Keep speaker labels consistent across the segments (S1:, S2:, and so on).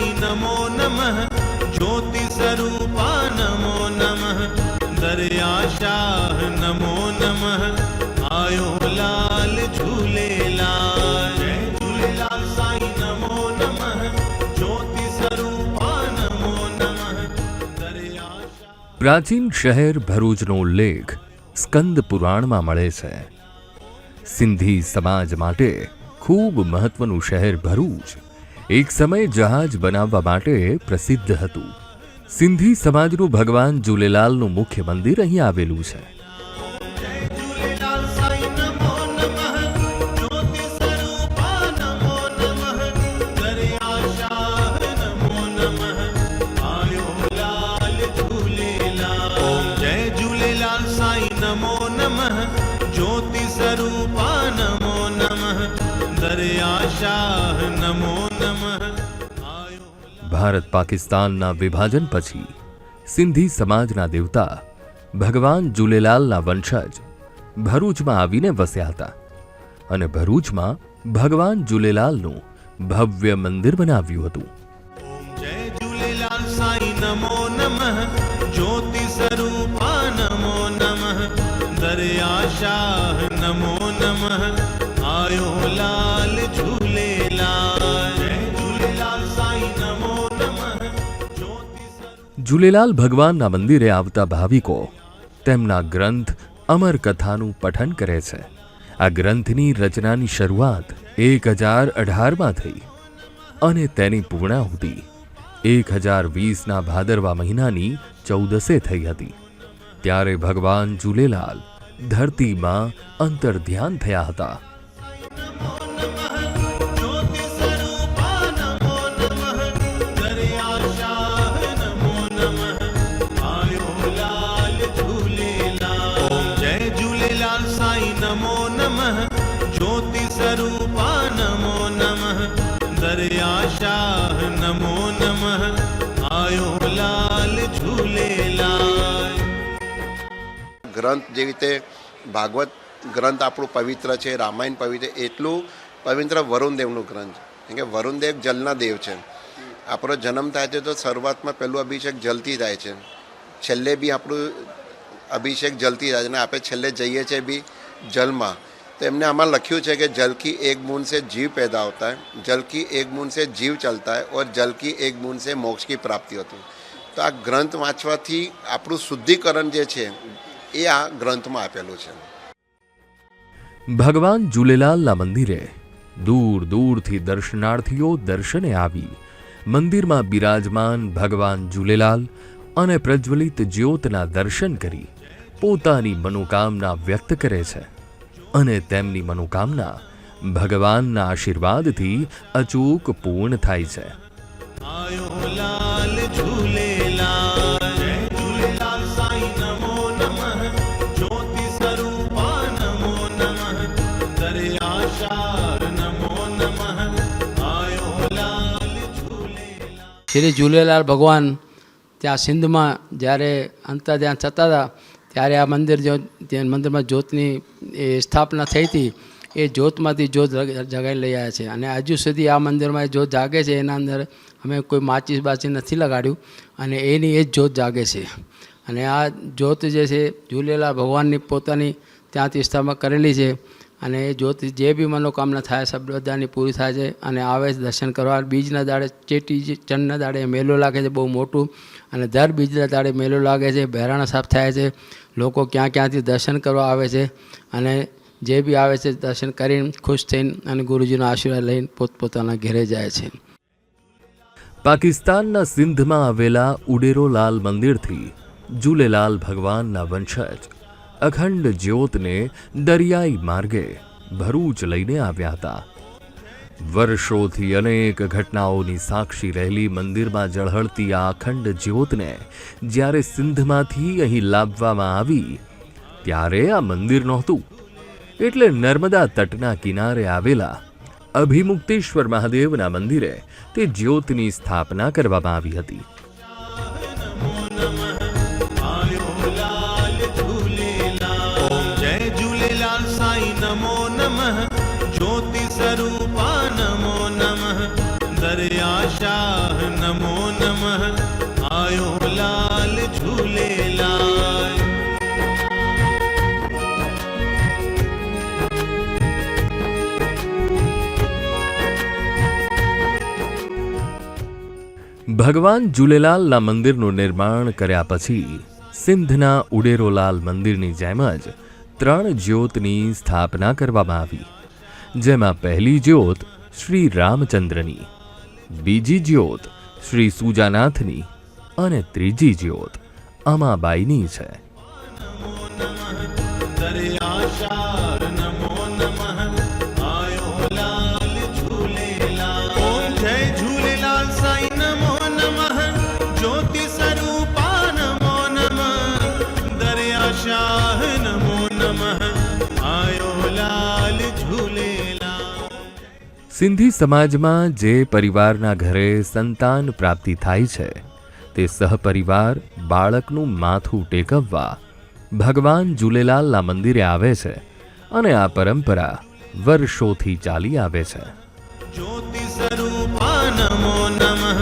S1: साईं नमो नमः, ज्योति स्वरूपा नमो नमः, दरियाशाह नमो नमः, आयो लाल झूलेलाल। जय झूलेलाल साईं नमो नमः, ज्योति स्वरूपा नमो नमः, दरियाशाह।
S2: प्राचीन शहर भरूचનો ઉલ્લેખ સ્કંદ પુરાણમાં મળે છે। સિંધી સમાજ માટે ખૂબ મહત્વનું શહેર ભરૂચ એક સમયે જહાજ બનાવવા માટે પ્રસિદ્ધ હતું। સિંધી સમાજનું ભગવાન ઝૂલેલાલનું મુખ્ય મંદિર અહીં આવેલું છે।
S1: ज्योति स्वरूपा नमो नमः, दरियाशाह नमो नमः।
S2: ભારત પાકિસ્તાનના વિભાજન પછી સિંધી સમાજના દેવતા ભગવાન ઝૂલેલાલના વંશજ ભરૂચમાં આવીને વસ્યા હતા અને ભરૂચમાં ભગવાન ઝૂલેલાલનું ભવ્ય મંદિર બનાવ્યું હતું।
S1: जय झूलेलाल साईं नमो नमः, ज्योति स्वरूपा नमो नमः, दरियाशाह नमो नमः, आयो लाल झूलेलाल। जय झूलेलाल साईं नमो नमः, ज्योति
S2: ઝૂલેલાલ ભગવાનના મંદિરે આવતા ભાવિકો તેમના ગ્રંથ અમર કથાનું પઠન કરે છે। આ ગ્રંથની રચનાની શરૂઆત 1018માં થઈ અને તેની પૂર્ણાહુતિ 1020ના ભાદરવા મહિનાની 14એ થઈ હતી। ત્યારે ભગવાન ઝૂલેલાલ ધરતીમાં અંતર્ધ્યાન થયા હતા।
S1: ज्योति स्वरूपा नमो नमः, दरियाशाह नमो नमः, आयो लाल झूलेलाल।
S3: ગ્રંથ જેવી રીતે ભાગવત ગ્રંથ આપણું પવિત્ર છે, રામાયણ પવિત્ર, એટલું પવિત્ર વરુણદેવનું ગ્રંથ છે। કેમ કે વરુણદેવ જલના દેવ છે। આપણો જન્મ થાય છે તો શરૂઆતમાં પહેલું અભિષેક જલથી થાય છે, છેલ્લે બી આપણું અભિષેક જલથી થાય છે અને આપણે છેલ્લે જઈએ છીએ બી જલમાં। तो एमने आमा लख्यू है कि जल की एक बूंद से जीव पैदा होता है, जल की एक बूंद से जीव चलता है और जल की एक बूंद से मोक्ष की प्राप्ति होती है। तो आ ग्रंथ वाँचवाथी आपणुं शुद्धिकरण जे छे ए आ ग्रंथमां आपेलुं छे।
S2: भगवान झूलेलालना मंदिरे दूर दूरथी दर्शनार्थीओ दर्शने आवी मंदिरमां बिराजमान भगवान झूलेलाल अने प्रज्वलित ज्योतना दर्शन करी पोतानी मनोकामना व्यक्त करे छे અને તેમની મનોકામના ભગવાનના આશીર્વાદથી અચૂક પૂર્ણ થાય છે।
S1: आयो लाल झूलेलाल। जय झूलेलाल साईं नमो नमः, ज्योति स्वरूपा नमो नमः, दरियाशाह नमो नमः, आयो लाल झूलेलाल।
S4: श्री झूलेलाल भगवान त्या सिंधमां જ્યારે અંતર્ધ્યાન થતા હતા ત્યારે આ મંદિરમાં જ્યોતની સ્થાપના થઈ હતી। એ જ્યોતમાંથી જ્યોત જગાવી લઈ આવ્યા છે અને હજુ સુધી આ મંદિરમાં જ્યોત જાગે છે। એના અંદર અમે કોઈ માચીસ બાચીસ નથી લગાડ્યું અને એની એ જ જ્યોત જાગે છે। અને આ જ્યોત જે છે ઝૂલેલાલ ભગવાનની પોતાની ત્યાંથી સ્થાપના કરેલી છે અને એ જ્યોત જે બી મનોકામના થાય છે બધાની પૂરી થાય છે અને આવે છે દર્શન કરવા। બીજના દાડે ચેટી ચંદના દાડે મેલો લાગે છે બહુ મોટું અને દર બીજના દાડે મેલો લાગે છે, બહેરાણા સાફ થાય છે, લોકો ક્યાં ક્યાંથી દર્શન કરવા આવે છે અને જે બી આવે છે દર્શન કરીને ખુશ થઈને અને ગુરુજીનો આશીર્વાદ લઈને પોતપોતાના ઘરે જાય છે।
S2: પાકિસ્તાનના સિંધમાં આવેલા ઉડેરોલાલ મંદિરથી ઝૂલેલાલ ભગવાનના વંશજ અખંડ જ્યોતને દરિયાઈ માર્ગે ભરૂચ લઈને આવ્યા હતા। વર્ષોથી અનેક ઘટનાઓની સાક્ષી રહેલી મંદિરમાં ઝળહળતી આ અખંડ જ્યોતને જ્યારે સિંધમાંથી અહીં લાવવામાં આવી ત્યારે આ મંદિર નહોતું, એટલે નર્મદા તટના કિનારે આવેલા અભિમુક્તેશ્વર મહાદેવના મંદિરે તે જ્યોતની સ્થાપના કરવામાં આવી હતી।
S1: ज्योति स्वरूपा नमो नमः, दरियाशाह शाह नमो नमः आयो लाल झूलेलाल।
S2: ભગવાન ઝૂલેલાલના મંદિરનું નિર્માણ કર્યા પછી સિંધના ઉડેરોલાલ મંદિરની જેમ જ 3 જ્યોતની સ્થાપના કરવામાં આવી, જેમાં પહેલી જ્યોત શ્રી રામચંદ્રની, બીજી જ્યોત શ્રી સુજાનાથની અને ત્રીજી જ્યોત અમાબાઈની છે.
S1: दरिया शाह नमो नमः आयो लाल झूलेलाल। ओम जय झूलेलाल साईं नमो नमः ज्योति स्वरूपा नमो नमः दरिया शाह नमो नमः आयो लाल झूलेलाल।
S2: સિંધી સમાજમાં જે પરિવારના ઘરે સંતાન પ્રાપ્તિ થાય છે તે સહપરિવાર બાળકનું માથું ટેકવવા ભગવાન ઝૂલેલાલના મંદિરે આવે છે અને આ પરંપરા વર્ષોથી ચાલી આવે છે.
S1: ज्योति स्वरूपा नमो नमः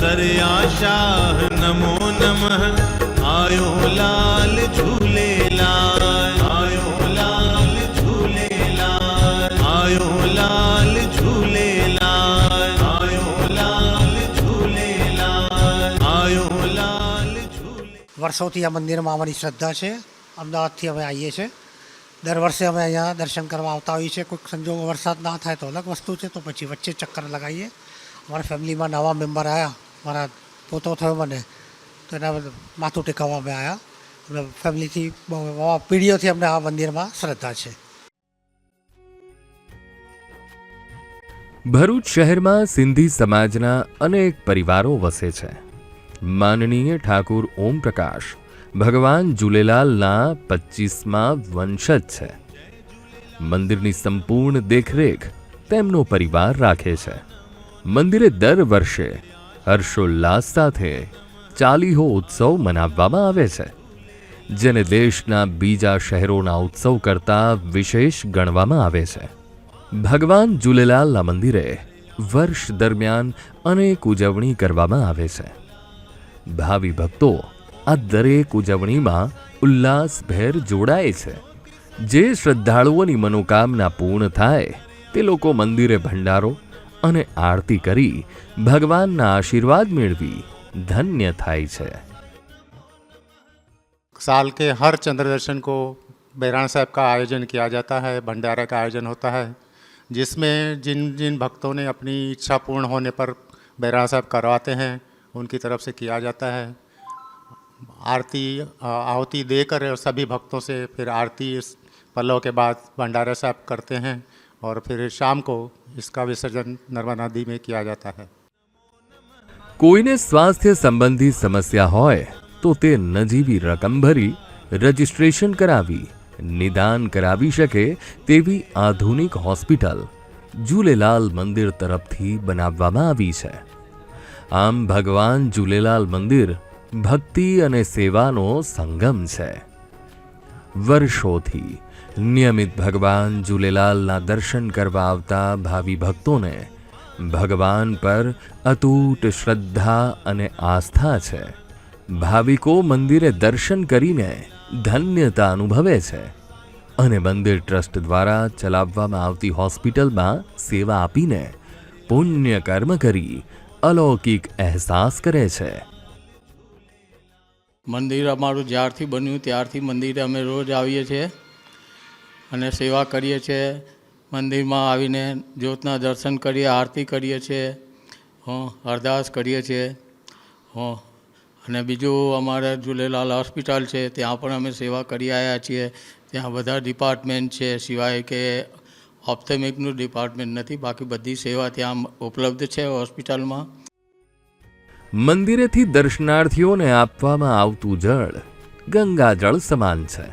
S1: दरिया शाह नमो नमः आयो लाल झूलेलाल। आयो लाल झूलेलाल आयो लाल झूलेलाल आयो लाल झूलेलाल आयो लाल झूले।
S5: વર્ષોથી આ મંદિરમાં અમારી શ્રદ્ધા છે. અમદાવાદથી અમે આવીએ છીએ. દર વર્ષે અમે અહીંયા દર્શન કરવા આવતા હોઈએ છીએ. કોઈક સંજોગો વરસાદ ના થાય તો અલગ વસ્તુ છે, તો પછી વચ્ચે ચક્કર લગાવીએ. અમારા ફેમિલીમાં નવા મેમ્બર આવ્યા, મારા પોતો થયો મને, તો એના માથું ટેકવવા અમે આવ્યા. અમે ફેમિલીથી બહુ પેઢીઓથી અમને આ મંદિરમાં શ્રદ્ધા છે.
S2: ભરૂચ શહેરમાં સિંધી સમાજના અનેક પરિવારો વસે છે. માનનીય ઠાકુર ઓમપ્રકાશ ભગવાન ઝૂલેલાલના 25મા વંશજ છે. મંદિરની સંપૂર્ણ દેખરેખ તેમનો પરિવાર રાખે છે. મંદિરે દર વર્ષે હર્ષોલ્લાસ સાથે ચાલીહો ઉત્સવ મનાવવામાં આવે છે, જેને દેશના બીજા શહેરોના ઉત્સવ કરતાં વિશેષ ગણવામાં આવે છે. ભગવાન ઝૂલેલાલના મંદિરે વર્ષ દરમિયાન અનેક ઉજવણી કરવામાં આવે છે. ભાવિ ભક્તો આ દરેક ઉજવણીમાં ઉલ્લાસભેર જોડાય છે. જે શ્રદ્ધાળુઓની મનોકામના પૂર્ણ થાય તે લોકો મંદિરે ભંડારો અને આરતી કરી ભગવાનના આશીર્વાદ મેળવી ધન્ય થાય છે.
S6: साल के हर चंद्र दर्शन को बैरान साहब का आयोजन किया जाता है, भंडारा का आयोजन होता है, जिसमें जिन जिन भक्तों ने अपनी इच्छा पूर्ण होने पर बैरान साहब करवाते हैं उनकी तरफ से किया जाता है. आरती आहुति देकर सभी भक्तों से फिर आरती पल्लव के बाद भंडारा साहब करते हैं और फिर शाम को इसका विसर्जन नर्मदा नदी में किया जाता है.
S2: કોઈને સ્વાસ્થ્ય સંબંધી સમસ્યા હોય તો તે નજીવી રકમ ભરી રજિસ્ટ્રેશન કરાવી નિદાન કરાવી શકે તેવી આધુનિક હોસ્પિટલ ઝૂલેલાલ મંદિર તરફથી બનાવવામાં આવી છે. આમ ભગવાન ઝૂલેલાલ મંદિર ભક્તિ અને સેવાનો સંગમ છે. વર્ષોથી નિયમિત ભગવાન ઝૂલેલાલના દર્શન કરવા આવતા ભાવિ ભક્તોને ભગવાન પર અતૂટ શ્રદ્ધા અને આસ્થા છે. ભાવિકો મંદિરે દર્શન કરીને ધન્યતા અનુભવે છે અને મંદિર ટ્રસ્ટ દ્વારા ચલાવવામાં આવતી હોસ્પિટલમાં સેવા આપીને પુણ્ય કર્મ કરી અલૌકિક અહેસાસ કરે છે.
S4: મંદિર અમારું જ્યારથી બન્યું ત્યારથી મંદિરે અમે રોજ આવીએ છીએ અને સેવા કરીએ છીએ. મંદિરમાં આવીને જ્યોતના દર્શન કરીએ, આરતી કરીએ છીએ, અરદાસ કરીએ છીએ. અને બીજું અમારે ઝૂલેલાલ હોસ્પિટલ છે, ત્યાં પણ અમે સેવા કરી આવ્યા છીએ. ત્યાં બધા ડિપાર્ટમેન્ટ છે, સિવાય કે ઓપ્થેમિકનું ડિપાર્ટમેન્ટ નથી, બાકી બધી સેવા ત્યાં ઉપલબ્ધ છે હોસ્પિટલમાં.
S2: મંદિરેથી દર્શનાર્થીઓને આપવામાં આવતું જળ ગંગાજળ સમાન છે.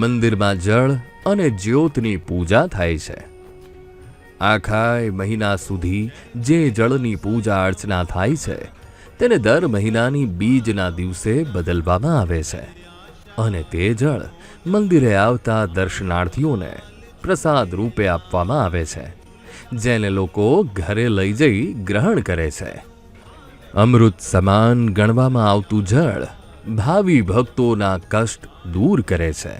S2: મંદિરમાં જળ અને જ્યોતની પૂજા થાય છે. આખા મહિના સુધી જે જળની પૂજા અર્ચના થાય છે તેને દર મહિનાની બીજના દિવસે બદલવામાં આવે છે અને તે જળ મંદિરે આવતા દર્શનાર્થીઓને પ્રસાદ રૂપે આપવામાં આવે છે, જેને લોકો ઘરે લઈ જઈ ગ્રહણ કરે છે. અમૃત સમાન ગણવામાં આવતું જળ ભાવિ ભક્તોના કષ્ટ દૂર કરે છે.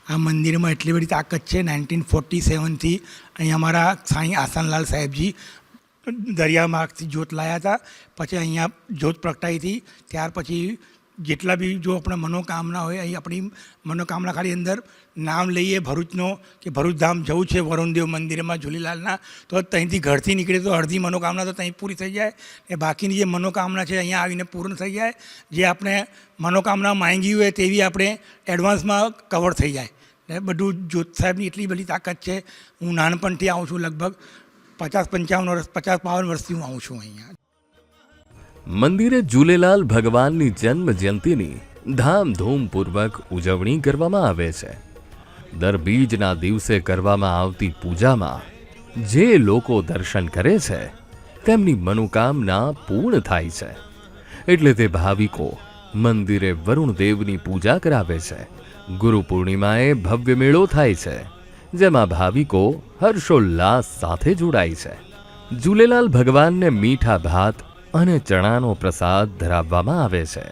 S7: આ મંદિરમાં એટલી બધી તાકાત છે. 1947થી અહીંયા અમારા સાંઈ આસનલાલ સાહેબજી દરિયામાંથી જ્યોત લાવ્યા હતા. પછી અહીંયા જ્યોત પ્રગટાવી હતી. ત્યાર પછી જેટલા બી જો આપણે મનોકામના હોય, અહીં આપણી મનોકામના ખાલી અંદર નામ લઈએ ભરૂચનો કે ભરૂચ ધામ જવું છે વરુણદેવ મંદિરમાં ઝૂલેલાલના, તો ત્યાંથી ઘરથી નીકળે તો અડધી મનોકામના તો ત્યાં પૂરી થઈ જાય. એ બાકીની જે મનોકામના છે અહીંયા આવીને પૂર્ણ થઈ જાય. જે આપણે મનોકામના માંગી હોય તેવી આપણે એડવાન્સમાં કવર થઈ જાય. ને બધું જ્યોત સાહેબની એટલી બધી તાકાત છે. હું નાનપણથી આવું છું, લગભગ 50-55 વર્ષથી હું આવું છું અહીંયા.
S2: મંદિરે ઝૂલેલાલ ભગવાનની જન્મ જયંતિની ધામધૂમપૂર્વક ઉજવણી કરવામાં આવે છે. દર બીજના દિવસે કરવામાં આવતી પૂજામાં જે લોકો દર્શન કરે છે તેમની મનોકામના પૂર્ણ થાય છે. એટલે તે ભાવિકો મંદિરે વરુણદેવની પૂજા કરાવે છે. ગુરુ પૂર્ણિમાએ ભવ્ય મેળો થાય છે, જેમાં ભાવિકો હર્ષોલ્લાસ સાથે જોડાય છે. ઝૂલેલાલ ભગવાનને મીઠા ભાત અને ચણાનો પ્રસાદ ધરાવવામાં આવે છે.